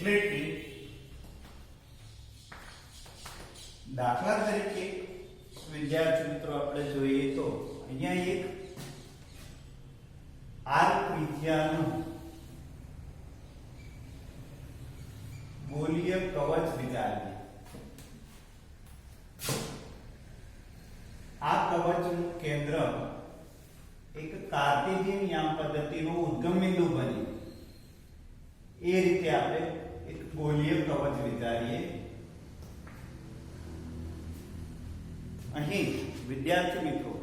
એટલે કે દાખલા તરીકે વિદ્યાર્થી મિત્રો આપણે જોઈએ તો અહીંયા એક આર ત્રિજ્યાનું ગોળીય કવચ વિચારીએ. આ કવચનું કેન્દ્ર એક કાર્ટેશિયન યામ પદ્ધતિનો ઉદ્ગમ બિંદુ બને એ રીતે આપણે એક ગોળીય કવચ વિચારીએ. અહીં વિદ્યાર્થી મિત્રો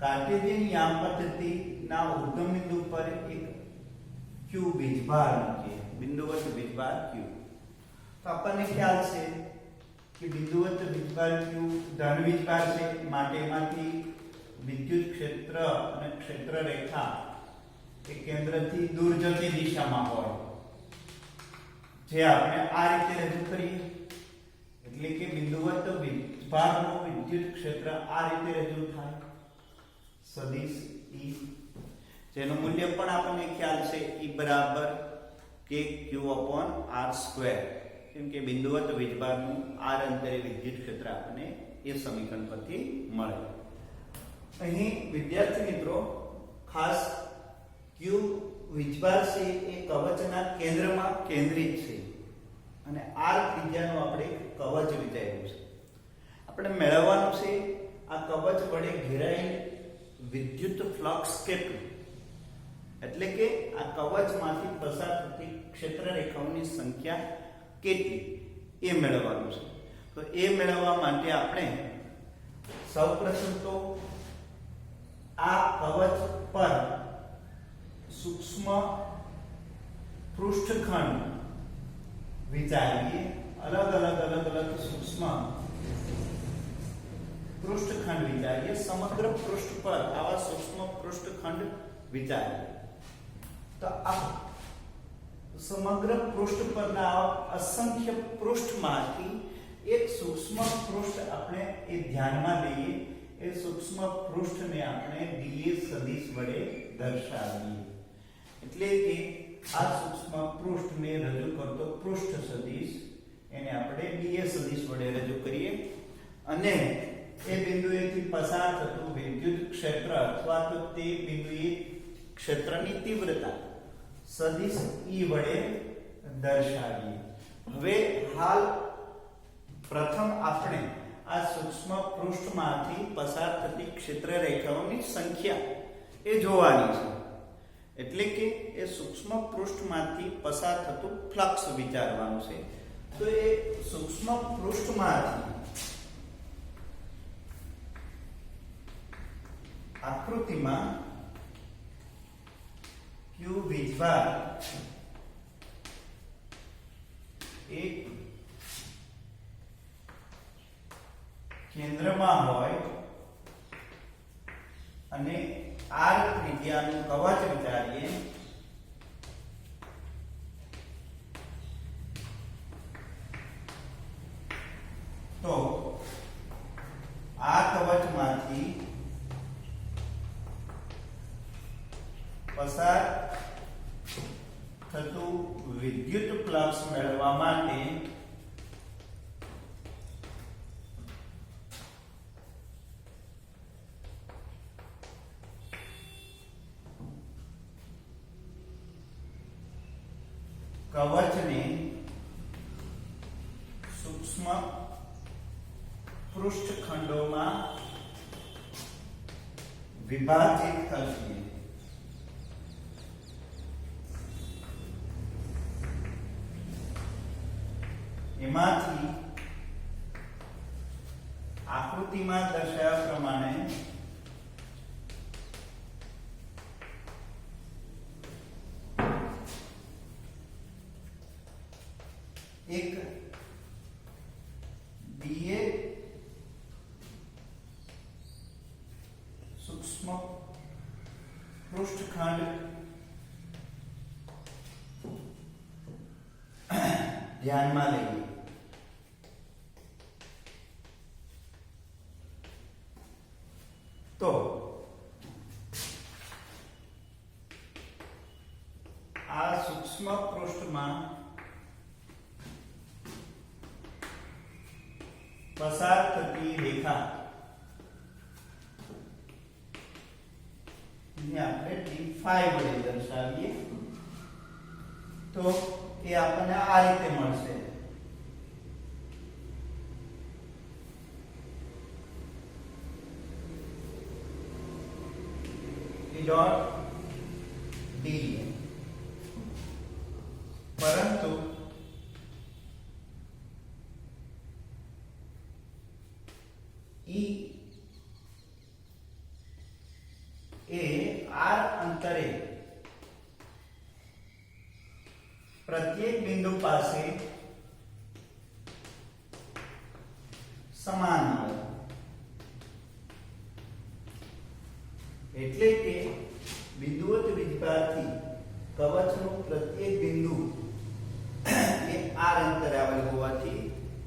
કાર્ટેશિયન યામ પદ્ધતિના ઉદ્ગમ બિંદુ પર એક q વીજભાર મૂકીએ, બિંદુવત વીજભાર q. તો આપણને ખ્યાલ છે કે બિંદુવત વીજભાર q ધન વીજભાર છે, માટે એમાંથી વિદ્યુત ક્ષેત્ર અને ક્ષેત્ર રેખા એ કેન્દ્રથી દૂર જતી દિશામાં હોય, જે આપણે આ રીતે રજૂ કરીએ. એટલે કે બિંદુવત વીજભારનું વિદ્યુત ક્ષેત્ર આ રીતે રજૂ થાય, સદિશ E, જેનું મૂલ્ય પણ આપણને ખ્યાલ છે E બરાબર kq/r², કેમ કે બિંદુવત વીજભારનું r અંતરે વિદ્યુત ક્ષેત્ર આપણને એ સમીકરણ પરથી મળે. અહીં વિદ્યાર્થી મિત્રો ખાસ q વીજભાર છે એ કવચના કેન્દ્રમાં કેન્દ્રિત છે અને r ત્રિજ્યાનું આપણે કવચ વિચાર્યું છે. આપણે મેળવવાનું છે આ કવચ વડે ઘેરાયેલ વિદ્યુત ફ્લક્સ કેટલું, એટલે કે આ કવચમાંથી પસાર થતી ક્ષેત્ર રેખાઓની સંખ્યા કેટલી એ મેળવવાનું છે. તો એ મેળવવા માટે આપણે સૌપ્રથમ તો આ કવચ પર સૂક્ષ્મ પૃષ્ઠખંડ વિચારીએ. અલગ અલગ સૂક્ષ્મ પૃષ્ઠખંડ વિચારીએ. સમગ્ર પૃષ્ઠ પર આવા સૂક્ષ્મ પૃષ્ઠખંડ વિચારીએ. તો આ સમગ્ર પૃષ્ઠ પરના અસંખ્ય પૃષ્ઠમાંથી એક સૂક્ષ્મ પૃષ્ઠ આપણે એ ધ્યાનમાં લઈએ. એ સૂક્ષ્મ પૃષ્ઠને આપણે dA સદિશ વડે દર્શાવીએ. એટલે કે આ સૂક્ષ્મ પૃષ્ઠને રજૂ કરતો પૃષ્ઠ સદિશ એને આપણે dA સદિશ વડે રજૂ કરીએ અને એ બિંદુએથી પસાર થતું વિદ્યુત ક્ષેત્ર અથવા તો તે બિંદુએ ક્ષેત્રની તીવ્રતા સદિશ E વડે દર્શાવીએ. હવે હાલ પ્રથમ આપણે આ સૂક્ષ્મ પૃષ્ઠમાંથી પસાર થતી ક્ષેત્ર રેખાઓની સંખ્યા એ જોવાની છે. એટલે કે એ સૂક્ષ્મ પૃષ્ઠમાંથી પસાર થતું ફ્લક્સ વિચારવાનું છે. તો એ સૂક્ષ્મ પૃષ્ઠમાંથી આકૃતિમાં q વીજભાર એક કેન્દ્રમાં હોય અને r ત્રિજ્યાનું કવચ વિચારીએ. તો આ કવચમાંથી પસાર થતું વિદ્યુત ફ્લક્સ મેળવવા માટે કવચને સૂક્ષ્મ પૃષ્ઠખંડોમાં વિભાજિત કરીએ. એમાંથી આકૃતિમાં દર્શાવ્યા પ્રમાણે એક dA સૂક્ષ્મ પૃષ્ઠખંડ ધ્યાનમાં લઈએ. તો આ સૂક્ષ્મ પૃષ્ઠમાં પસાર થતી રેખા આપણે d5 વડે દર્શાવીએ તો એ આપણને આ રીતે મળશે. Dot D. પરંતુ ઈ એ r અંતરે પ્રત્યેક બિંદુ પાસે સમાન હોય. એટલે કે બિંદુવત વીજભારથી કવચનું પ્રત્યેક બિંદુ એ r અંતરે આવેલ હોવાથી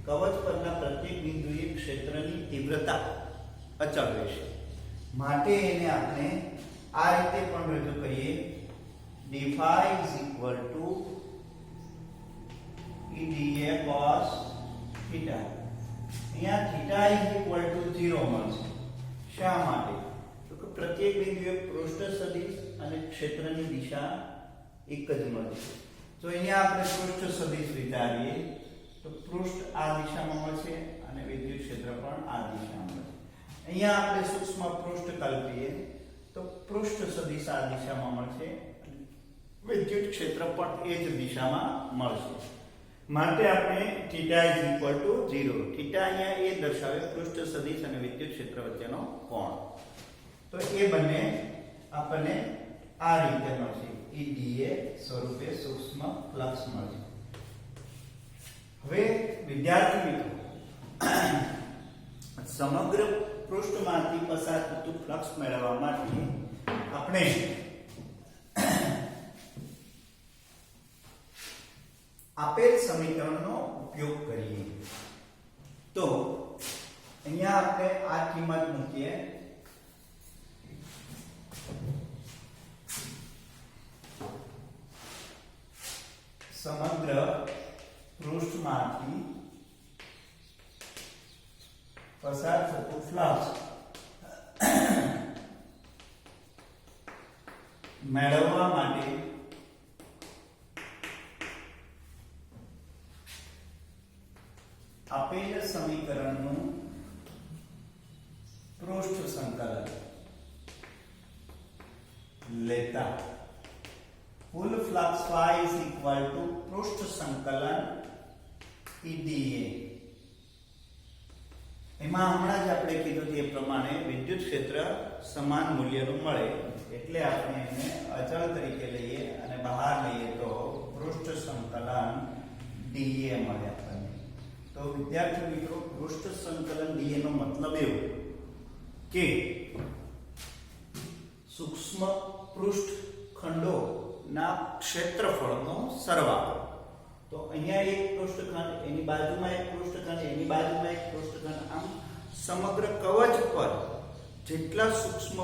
કવચ પરના પ્રત્યેક બિંદુએ ક્ષેત્રની તીવ્રતા અચળ રહેશે. માટે એને આપણે આ રીતે પણ રજૂ કરીએ d5 EDA cos theta. અહીંયા θ 0 મળશે. શા માટે? તો કે પ્રત્યેક બિંદુએ પૃષ્ઠ સદિશ અને ક્ષેત્રની દિશા એક જ મળશે. તો અહીંયા આપણે પૃષ્ઠ સદિશ વિચારીએ તો પૃષ્ઠ આ દિશામાં મળશે અને વિદ્યુત ક્ષેત્ર પણ આ દિશામાં મળશે. અહીંયા આપણે સૂક્ષ્મ પૃષ્ઠ કલ્પીએ તો પૃષ્ઠ સદિશ આ દિશામાં મળશે અને વિદ્યુત ક્ષેત્ર પણ એ જ દિશામાં મળશે. માટે આપણે θ 0 θ અહીંયા એ દર્શાવે પૃષ્ઠ સદિશ અને વિદ્યુત ક્ષેત્ર વચ્ચેનો કોણ. તો એ બંને આપણને આ રીતે મળશે. EDA સ્વરૂપે સૂક્ષ્મ ફ્લક્સ મળશે. હવે વિદ્યાર્થી મિત્રો, સમગ્ર પૃષ્ઠમાંથી પસાર થતું ફ્લક્સ મેળવવા માટે આપણે આપેલ સમીકરણનો ઉપયોગ કરીએ. તો અહીંયા આપણે આ કિંમત મૂકીએ. સમગ્ર પૃષ્ઠમાંથી પસાર થતું ફ્લક્સ મેળવવા માટે આપેલ સમીકરણનું પૃષ્ઠ સંકલન લેતા કુલ ફ્લક્સ y પૃષ્ઠ સંકલન EDA. એમાં હમણાં જ આપણે કીધું તે પ્રમાણે વિદ્યુત ક્ષેત્ર સમાન મૂલ્યનું મળે એટલે આપણે એને અચળ તરીકે લઈએ અને બહાર લઈએ તો પૃષ્ઠ સંકલન DA મળે આપણને. તો વિદ્યાર્થી મિત્રો, પૃષ્ઠ સંકલન DA નો મતલબ એવો કે સૂક્ષ્મ પૃષ્ઠ ખંડોના ક્ષેત્રફળનો સરવાળો. તો અહીંયા એક પૃષ્ઠખંડ, એની બાજુમાં એક પૃષ્ઠખંડ, એની બાજુમાં એક પૃષ્ઠખંડ, આમ સમગ્ર કવચ પર જેટલા સૂક્ષ્મ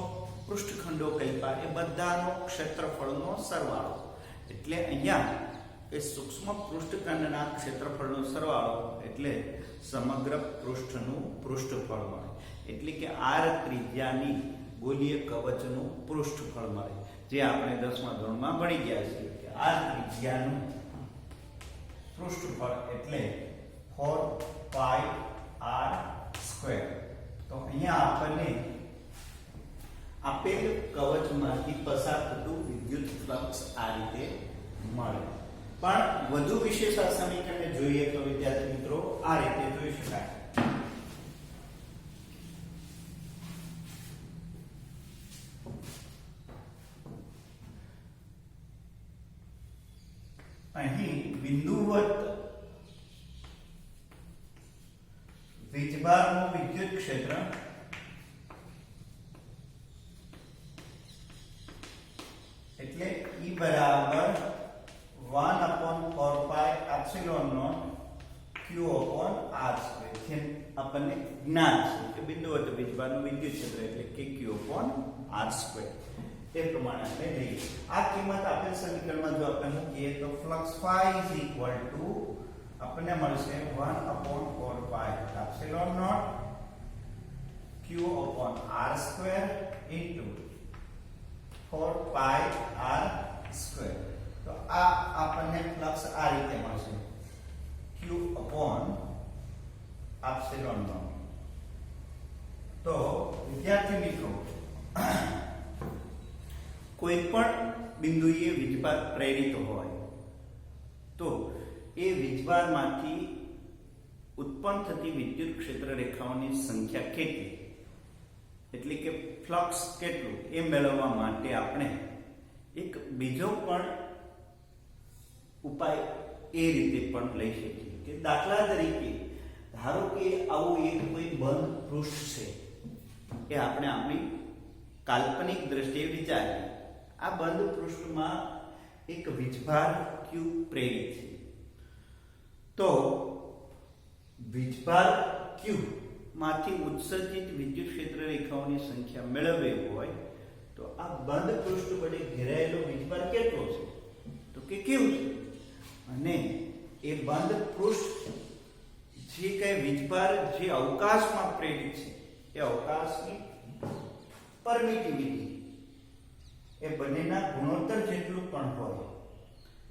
પૃષ્ઠખંડો કલ્પ્યા એ બધાનો ક્ષેત્રફળનો સરવાળો. એટલે અહીંયા એ સૂક્ષ્મ પૃષ્ઠખંડના ક્ષેત્રફળનો સરવાળો એટલે સમગ્ર પૃષ્ઠનું પૃષ્ઠફળ મળે. એટલે કે r ત્રિજ્યાની ગોલીય કવચનું પૃષ્ઠફળ મળે, જે આપણે 10મા ધોરણમાં ભણી ગયા છીએ કે r ત્રિજ્યાનું પૃષ્ઠફળ એટલે 4πr². તો અહીંયા આપણને આપેલ કવચમાંથી પસાર થતું વિદ્યુત ફ્લક્સ આ રીતે મળે. પણ વધુ વિશેષ આ સમીકરણને જોઈએ તો વિદ્યાર્થી મિત્રો આ રીતે જોઈ શકાય. અહીં બિંદુવત વીજભારનું વિદ્યુત ક્ષેત્ર એટલે E બરાબર 1/4πε0 Q/r². જેમ આપણને જ્ઞાન છે કે બિંદુવત વીજભારનું વિદ્યુત ક્ષેત્ર એટલે કે Q/r². એ પ્રમાણે આપણે લઈએ. આ કિંમત આપેલ સમીકરણમાં જો આપણે મૂકીએ તો ફ્લક્સ phi આપણને મળશે 1/4 pi epsilon naught q upon r square into 4 pi r square. તો આ આપણને ફ્લક્સ આ રીતે મળશે q upon epsilon naught. તો વિદ્યાર્થી મિત્રો, કોઈ પણ બિંદુએ વીજભાર પ્રેરિત હોય તો એ વીજભારમાંથી ઉત્પન્ન થતી વિદ્યુત ક્ષેત્ર રેખાઓની સંખ્યા કેટલી, એટલે કે ફ્લક્સ કેટલું, એ મેળવવા માટે આપણે એક બીજો પણ ઉપાય એ રીતે પણ લઈ શકીએ કે દાખલા તરીકે ધારો કે આવું એક કોઈ બંધ પૃષ્ઠ છે, એ આપણે આપણી કાલ્પનિક દ્રષ્ટિએ વિચારીએ. આ બંધ પૃષ્ઠમાં એક વીજભાર q પ્રેરિત છે. તો વીજભાર q માંથી ઉત્સર્જિત વિદ્યુત ક્ષેત્ર રેખાઓની સંખ્યા મેળવવી હોય તો આ બંધ પૃષ્ઠ વડે ઘેરાયેલો વીજભાર કેટલો છે, તો કે કેવું છે, અને એ બંધ પૃષ્ઠ જે કઈ વીજભાર જે અવકાશમાં પ્રેરિત છે એ અવકાશની પરમિટિવિટી એ બંનેના ગુણોત્તર જેટલું પણ હોય.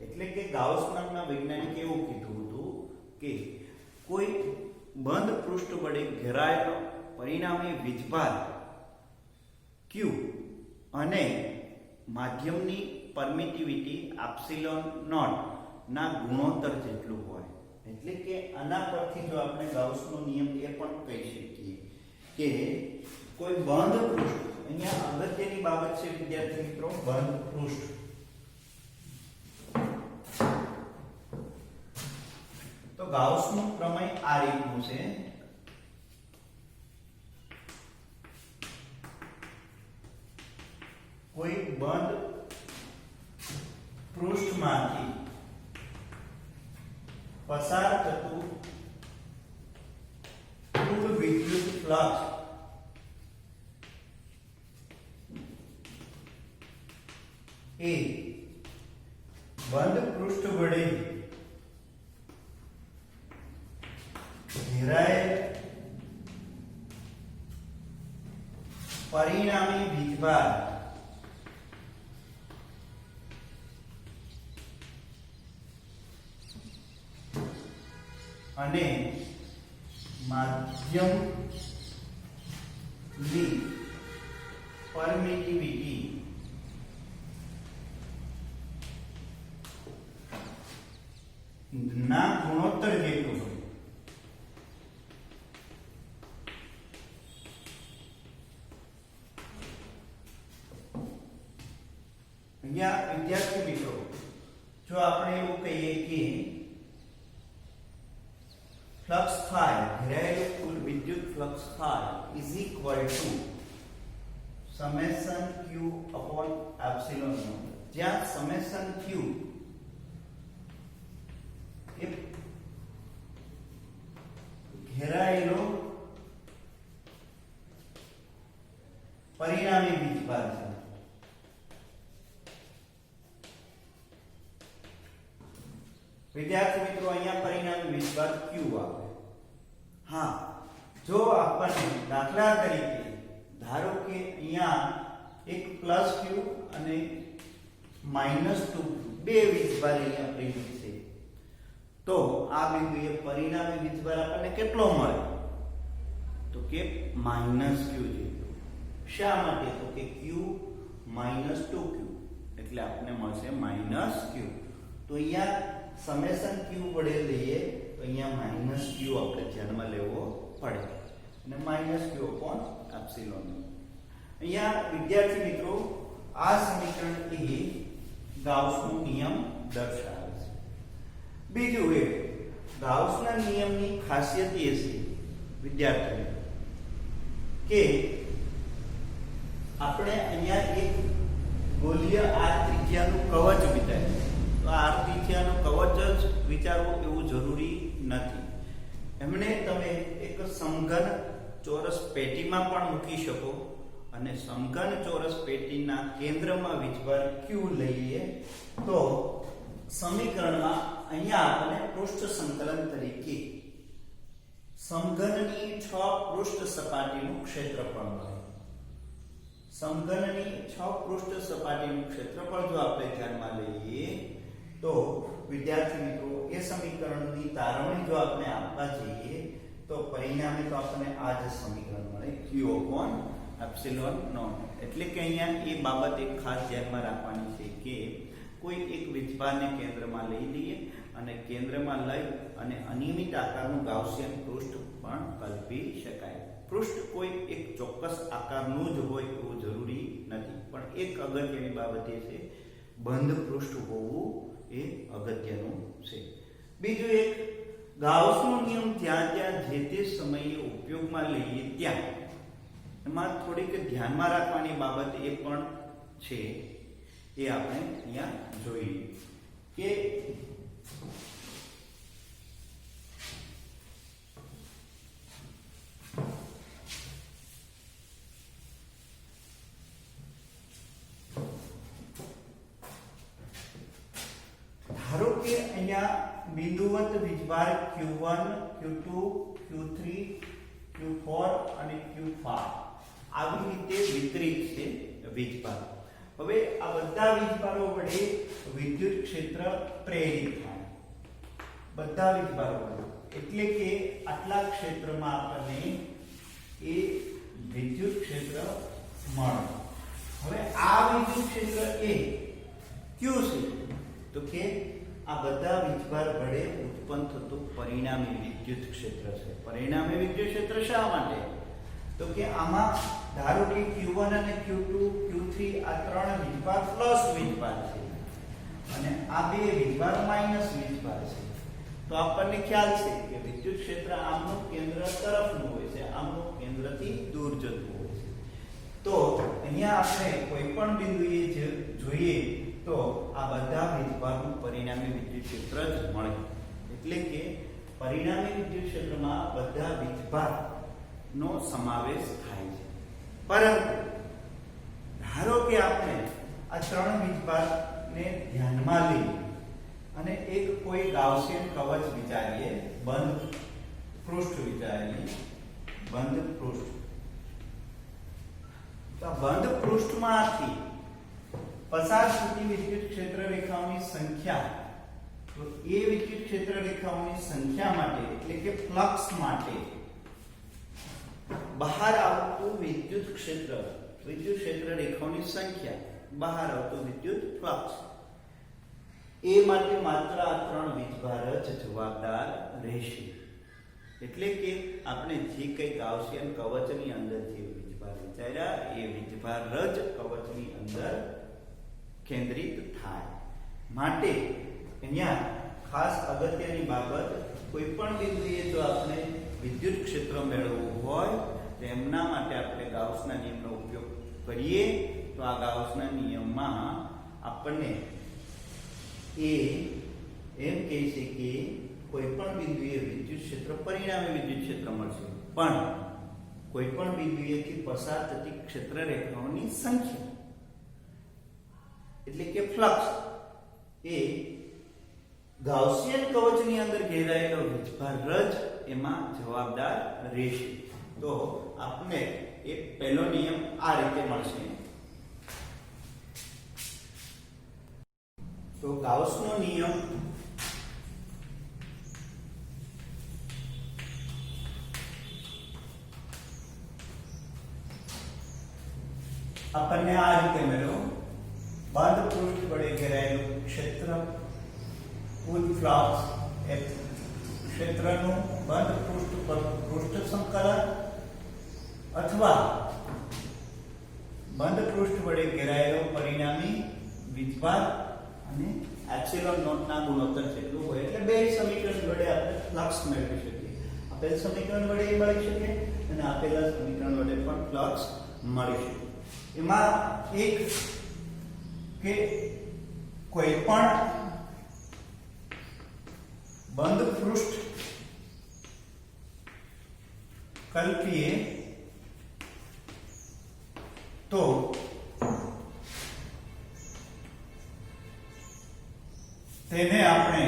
એટલે કે ગાઉસ નામના વૈજ્ઞાનિકે એવું કીધું હતું કે કોઈ બંધ પૃષ્ઠ વડે ઘેરાયેલો પરિણામી વીજભાર q અને માધ્યમની પરમિટિવિટી એપ્સિલોન નોટ ના ગુણોત્તર જેટલું હોય. એટલે કે આના પરથી જો આપણે ગાઉસનો નિયમ એ પણ કહી શકીએ કે કોઈ બંધ પૃષ્ઠ, અહીંયા અગત્યની બાબત છે વિદ્યાર્થી મિત્રો, બંધ પૃષ્ઠ. તો ગાઉસનું પ્રમેય આ રીતનું છે. કોઈ બંધ પૃષ્ઠમાંથી પસાર થતું કુલ વિદ્યુત ફ્લક્સ એ બંધ પૃષ્ઠ વડે ઘેરાયેલ પરિણામી વીજભાર અને માધ્યમની પરમિટિવિટી ના ગુણોત્તર જેટલું હોય. અહીંયા વિદ્યાર્થી મિત્રો, જો આપણે એવું કહીએ કે ફ્લક્સ phi ઘેરાયેલું કુલ વિદ્યુત flux phi is equal to summation q upon epsilon naught, જ્યાં summation q એ ઘેરાયેલો પરિણામી વીજભાર છે. વિદ્યાર્થી મિત્રો, અહીંયા પરિણામી વીજભાર q આવે. હા, જો આપણને દાખલા તરીકે ધારો કે અહીંયા એક પ્લસ q અને -2 બે વીજભાર અહીંયા પ્રેરિત છે, તો આ બિંદુએ પરિણામી વીજભાર આપણને કેટલો મળે, તો કે -q જેટલો. શા માટે, તો કે q -2q એટલે આપણને મળશે -q. તો અહીંયા સમેશન q વડે લઈએ તો અહીંયા -q આપણે ધ્યાનમાં લેવો પડે અને -q upon epsilon. અહીંયા વિદ્યાર્થી મિત્રો, આ સમીકરણ એ ગાઉસનો નિયમ દર્શાવે છે. બીજું એ ગાઉસના નિયમની ખાસિયત એ છે વિદ્યાર્થી કે આપણે અહીંયા એક ગોલીય r ત્રિજ્યાનું કવચ વિચારીએ તો r ત્રિજ્યાનું કવચ જ વિચારવું એવું જરૂરી નથી. એમને તમે એક સમઘન ચોરસ પેટીમાં પણ મૂકી શકો અને સમઘન ચોરસ પેટીના કેન્દ્રમાં વીજભાર q લઈએ તો સમીકરણમાં અહીંયા આપણે પૃષ્ઠ સંકલન તરીકે સમઘનની 6 પૃષ્ઠ સપાટીનું ક્ષેત્રફળ મળે. સમઘનની 6 પૃષ્ઠ સપાટીનું ક્ષેત્રફળ જો આપણે ધ્યાનમાં લઈએ તો વિદ્યાર્થી મિત્રો એ સમીકરણની તારવણી જો આપણે આપવા જઈએ તો પરિણામે તો આપણને આ જ સમીકરણ મળે q/ε0. એટલે કે અહીંયા એ બાબત એક ખાસ ધ્યાનમાં રાખવાની છે કે કોઈ એક વીજભારને કેન્દ્રમાં લઈ લઈએ અને કેન્દ્રમાં લઈ અને અનિયમિત આકારનું ગાઉસિયન પૃષ્ઠ પણ કલ્પી શકાય. પૃષ્ઠ કોઈ એક ચોક્કસ આકારનું જ હોય એવું જરૂરી નથી, પણ એક અગત્યની બાબત એ છે બંધ પૃષ્ઠ હોવું એ અગત્યનું છે. બીજું એક ગાઉસનો નિયમ જ્યાં જે તે સમયે ઉપયોગમાં લઈએ ત્યાં એમાં થોડીક ધ્યાનમાં રાખવાની બાબત એ પણ છે, એ આપણે અહીંયા જોઈએ કે ધારો કે અહીંયા બિંદુવત વીજભાર q1 q2 q3 q4 અને q5 આવી રીતે વિતરિત છે વીજભાર. હવે આ બધા વીજભારો વડે વિદ્યુત ક્ષેત્ર પ્રેરિત થાય. બધા વીજભારો વડે એટલે કે આટલા ક્ષેત્રમાં આપણને એ વિદ્યુત ક્ષેત્ર મળે. હવે આ વિદ્યુત ક્ષેત્ર એ કયું છે તો કે આ બધા વીજભાર વડે ઉત્પન્ન થતું પરિણામી વિદ્યુત ક્ષેત્ર છે. પરિણામી વિદ્યુત ક્ષેત્ર શા માટે તો કે આમાં ધારો કે q1 અને q2 q3 આ ત્રણ વીજભાર પ્લસ વીજભાર છે અને આ બે વીજભાર માઈનસ વીજભાર છે. તો આપણને ખ્યાલ છે કે વિદ્યુત ક્ષેત્ર આમનું કેન્દ્ર તરફનું હોય છે, આમનું કેન્દ્રથી દૂર જતું હોય છે. તો અહીંયા આપણે કોઈ પણ બિંદુએ જોઈએ તો આ બધા વીજભારનું પરિણામી વિદ્યુત ક્ષેત્ર જ મળે. એટલે કે પરિણામી વિદ્યુત ક્ષેત્રમાં બધા વીજભાર નો સમાવેશ થાય છે. પરંતુ ધારો કે આપણે આ ત્રણ વીજભારને ધ્યાનમાં લઈએ અને એક કોઈ ગાઉસિયન કવચ વિચારીએ, બંધ પૃષ્ઠ વિચારીએ, બંધ પૃષ્ઠ. તો બંધ પૃષ્ઠમાંથી પસાર થતી વિદ્યુત ક્ષેત્ર રેખાઓની સંખ્યા, તો એ વિદ્યુત ક્ષેત્ર રેખાઓની સંખ્યા માટે એટલે કે ફ્લક્સ માટે બહાર આવતું વિદ્યુત ક્ષેત્ર રેખાઓની સંખ્યા, બહાર આવતું વિદ્યુત ફ્લક્સ, એ માટે માત્ર આ ત્રણ વીજભાર જ જવાબદાર રહેશે. એટલે કે આપણે જે કઈ ગાઉસિયન કવચની અંદર જે વીજભાર વિચાર્યા એ વીજભાર જ કવચની અંદર કેન્દ્રિત થાય. માટે અહીંયા ખાસ અગત્યની બાબત, કોઈ પણ બિંદુએ જો આપણે વિદ્યુત ક્ષેત્ર મેળવવું હોય તો એમના માટે આપણે ગાઉસના નિયમનો ઉપયોગ કરીએ તો આ ગાઉસના નિયમમાં આપણને એ એમ કહે છે કે કોઈ પણ બિંદુએ વિદ્યુત ક્ષેત્ર પરિણામી વિદ્યુત ક્ષેત્ર મળશે, પણ કોઈ પણ બિંદુએથી પસાર થતી ક્ષેત્ર રેખાઓની સંખ્યા એટલે કે ફ્લક્સ એ ગાઉસિયન કવચની અંદર ઘેરાયેલો વીજભાર જ એમાં જવાબદાર રહેશે. તો આપને એક પહેલો નિયમ આ રીતે મળશે. તો ગાઉસનો નિયમ આપણને આ રીતે મળ્યો. બંધ પૃષ્ઠ વડે ઘેરાયેલું ક્ષેત્ર કુલ ફ્લક્સ એ ક્ષેત્રનું બંધ પૃષ્ઠ પર પૃષ્ઠ સંકલન અથવા બંધ પૃષ્ઠ વડે ઘેરાયેલો પરિણામી વીજભાર અને એપ્સિલોન નોટ ના ગુણોત્તર જેટલું હોય. એટલે બે સમીકરણ વડે આપણે ફ્લક્સ મેળવી શકીએ. આપેલ સમીકરણ વડે મળી શકે અને આપેલા સમીકરણ વડે પણ ફ્લક્સ મળી શકે. એમાં એક કે કોઈ પણ બંધ પૃષ્ઠ કલ્પીએ તો તેને આપણે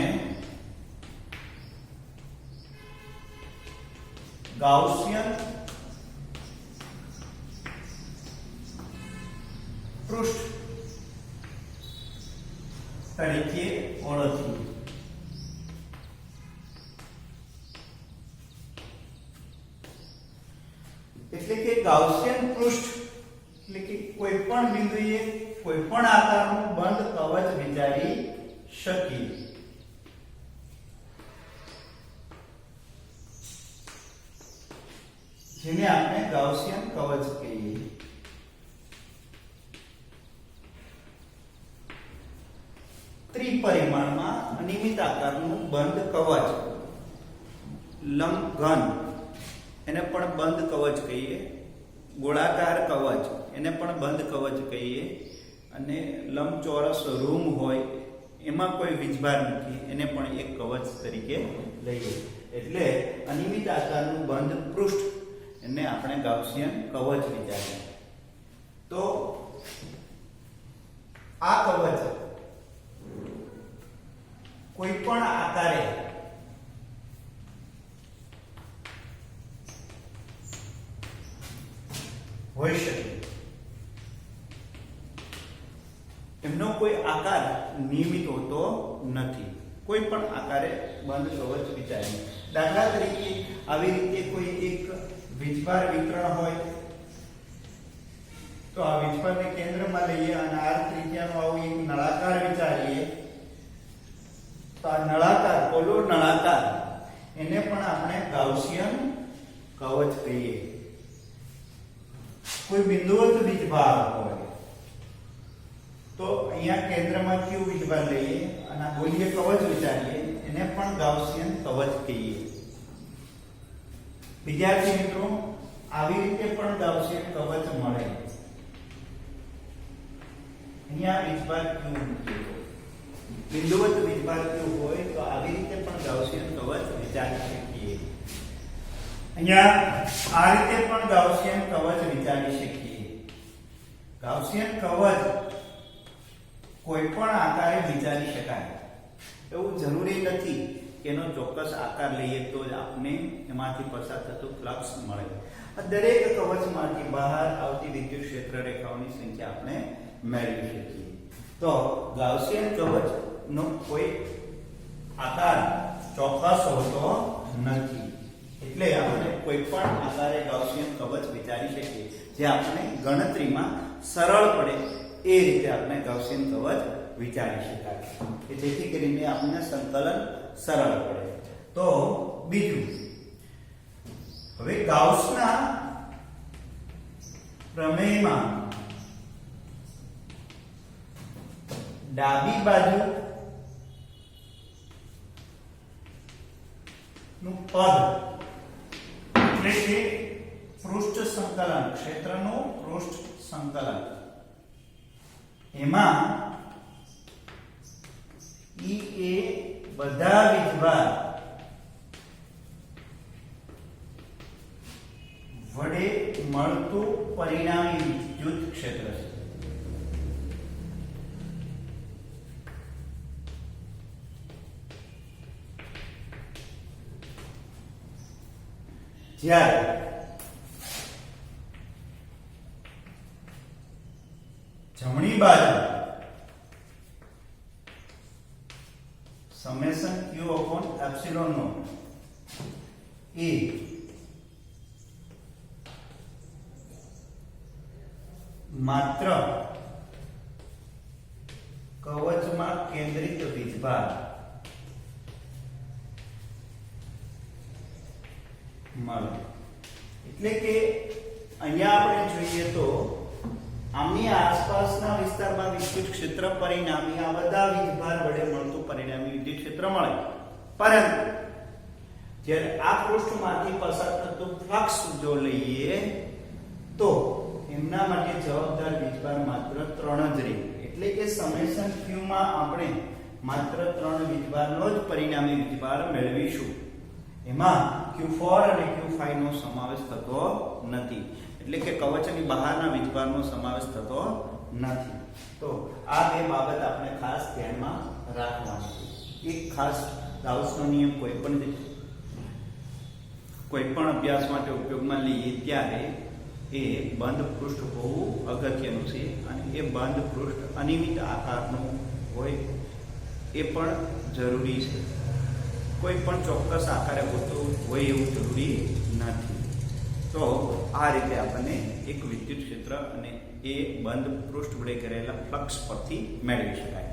ગાઉસિયન પૃષ્ઠ તરીકે ઓળખીએ. એટલે કે ગાઉસિયન પૃષ્ઠ એટલે કે કોઈ પણ બિંદુએ કોઈ પણ આકારનું બંધ કવચ વિચારી શકીએ. જેને આપણે ગાઉસિયન કવચ કહીએ. ત્રિપરિમાણમાં અનિયમિત આકારનું બંધ કવચ, લંબઘન એને પણ બંધ કવચ કહીએ, ગોળાકાર કવચ એને પણ બંધ કવચ કહીએ, અને લંબચોરસ રૂમ હોય એમાં કોઈ વીજભાર મૂકી એને પણ એક કવચ તરીકે લઈએ. એટલે અનિયમિત આકારનું બંધ પૃષ્ઠ એને આપણે ગાઉસિયન કવચ વિચારીએ. તો આ કવચ કોઈ પણ આકારે હોઈ શકે. એમનો કોઈ આકાર નિયમિત હોતો નથી. કોઈ પણ આકારે બંધ કવચ વિચારીએ. દાખલા તરીકે આવી રીતે કોઈ એક વીજભાર વિતરણ હોય તો આ વીજભારને કેન્દ્રમાં લઈએ અને આ ત્રિજ્યાનું આવું એક નળાકાર વિચારીએ. તો આ નળાકાર, પોલો નળાકાર એને પણ આપણે ગાઉસિયન કવચ કહીએ. કોઈ બિંદુવત વીજભાર હોય તો અહીંયા કેન્દ્રમાં ક્યુ વીજભાર લઈએ અને ગોળીય કવચ વિચારીએ એને પણ ગાઉસિયન કવચ કહીએ. વિદ્યાર્થી મિત્રો, આવી રીતે પણ ગાઉસિયન કવચ મળે. અહીંયા વીજભાર ક્યુ મૂકીએ, બિંદુવત વીજભાર ક્યુ હોય તો આવી રીતે પણ ગાઉસિયન કવચ વિચારી શકીએ. અહીંયા આ રીતે પણ ગાઉસિયન કવચ વિચારી શકીએ. ગાઉસિયન કવચ કોઈ પણ આકારે વિચારી શકાય. એવું જરૂરી નથી કે એનો ચોક્કસ આકાર લઈએ તો જ આપને એમાંથી પસાર થતું ફ્લક્સ મળે. દરેક કવચમાંથી બહાર આવતી વિદ્યુત ક્ષેત્ર રેખાઓની સંખ્યા આપણે મેળવી શકીએ. તો ગાઉસિયન કવચનો કોઈ આકાર ચોક્કસ હોતો નથી. એટલે આપણે કોઈ પણ આકારે ગાઉસિયન કવચ વિચારી શકીએ. જે આપણે ગણતરીમાં સરળ પડે એ રીતે આપણે ગાઉસિયન કવચ વિચારી શકાય કે જેથી કરીને આપણને સંકલન સરળ પડે. તો બીજું, હવે ગાઉસના પ્રમેયમાં ડાબી બાજુ નું પદ એટલે કે પૃષ્ઠ સંકલન, ક્ષેત્રનું પૃષ્ઠ સંકલન, એમાં ઈ એ બધા વીજભાર વડે મળતું પરિણામી વિદ્યુત ક્ષેત્ર છે. જ્યારે જમણી બાજુ summation q upon epsilon naught એ માત્ર કવચમાં કેન્દ્રિત વીજભાર મળે. એટલે કે અહીંયા આપણે જોઈએ તો આમની આસપાસના વિસ્તારમાં વિદ્યુત ક્ષેત્ર પરિણામી આ બધા વીજભાર વડે મળતું પરિણામી વિદ્યુત ક્ષેત્ર મળે. પરંતુ જ્યારે આ પૃષ્ઠમાંથી પસાર થતું ફ્લક્સ જો લઈએ તો એમના માટે જવાબદાર વીજભાર માત્ર 3 જ રહે. એટલે કે સમેશન q માં આપણે માત્ર 3 વીજભારનો જ પરિણામી વીજભાર મેળવીશું. એમાં Q4 અને Q5 નો સમાવેશ થતો નથી. એટલે કે કવચની બહારના વીજભારનો સમાવેશ થતો નથી. તો આ બે બાબત આપણે ખાસ ધ્યાનમાં રાખવાની છે. એક ખાસ ગાઉસનો નિયમ કોઈ પણ અભ્યાસ માટે ઉપયોગમાં લઈએ ત્યારે એ બંધ પૃષ્ઠ હોવું અગત્યનું છે અને એ બંધ પૃષ્ઠ અનિયમિત આકારનું હોય એ પણ જરૂરી છે. કોઈ પણ ચોક્કસ આકારે હોતું હોય એવું જરૂરી નથી. તો આ રીતે આપણને એક વિદ્યુત ક્ષેત્ર અને એ બંધ પૃષ્ઠ વડે કરેલા ફ્લક્સ પરથી મેળવી શકાય.